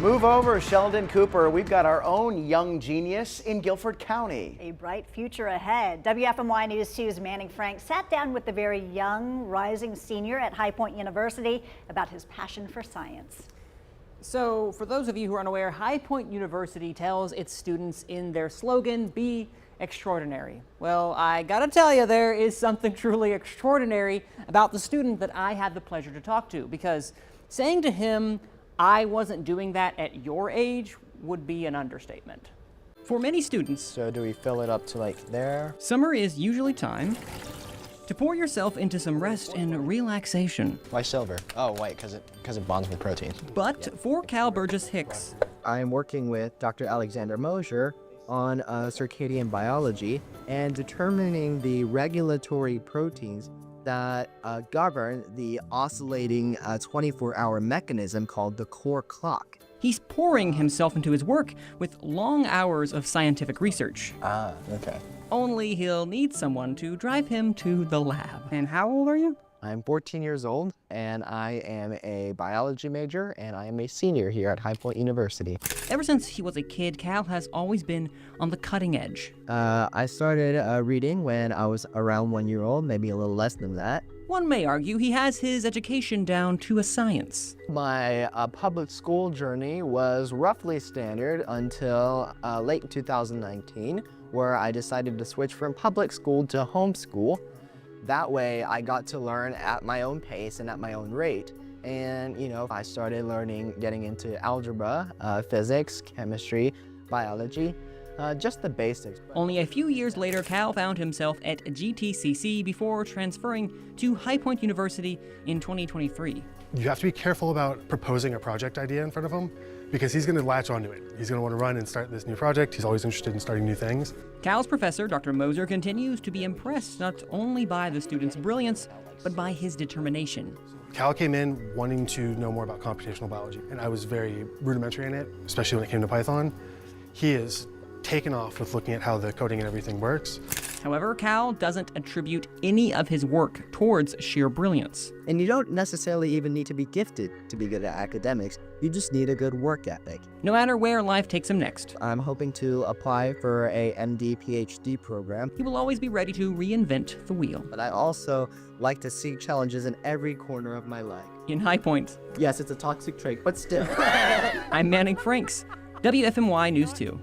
Move over, Sheldon Cooper. We've got our own young genius in Guilford County. A bright future ahead. WFMY News 2's Manning Frank sat down with the very young, rising senior at High Point University about his passion for science. So, for those of you who are unaware, High Point University tells its students in their slogan, "Be extraordinary." Well, I gotta tell you, there is something truly extraordinary about the student that I had the pleasure to talk to, because saying to him, "I wasn't doing that at your age," would be an understatement. For many students, So do we fill it up to like there? summer is usually time to pour yourself into some rest and relaxation. Why silver? Oh, white, because it bonds with protein. But for Kal Burgess-Hicks, I'm working with Dr. Alexander Mosier on circadian biology and determining the regulatory proteins that govern the oscillating 24-hour mechanism called the core clock. he's pouring himself into his work with long hours of scientific research. Ah, okay. Only he'll need someone to drive him to the lab. And how old are you? I'm 14 years old, and I am a biology major, and I am a senior here at High Point University. Ever since he was a kid, Kal has always been on the cutting edge. I started reading when I was around 1 year old, maybe a little less than that. One may argue he has his education down to a science. My public school journey was roughly standard until late 2019, where I decided to switch from public school to homeschool. That way I got to learn at my own pace and at my own rate. And, I started getting into algebra, physics, chemistry, biology, just the basics. Only a few years later, Kal found himself at GTCC before transferring to High Point University in 2023. You have to be careful about proposing a project idea in front of him, because he's going to latch onto it. He's going to want to run and start this new project. He's always interested in starting new things. Kal's professor, Dr. Moser, continues to be impressed not only by the student's brilliance, but by his determination. Kal came in wanting to know more about computational biology, and I was very rudimentary in it, especially when it came to Python. He is taken off with looking at how the coding and everything works. However, Kal doesn't attribute any of his work towards sheer brilliance. And you don't necessarily even need to be gifted to be good at academics. You just need a good work ethic. No matter where life takes him next, I'm hoping to apply for a MD PhD program, he will always be ready to reinvent the wheel. but I also like to seek challenges in every corner of my life. In High Point, Yes, it's a toxic trait, but still. I'm Manning Franks, WFMY News 2.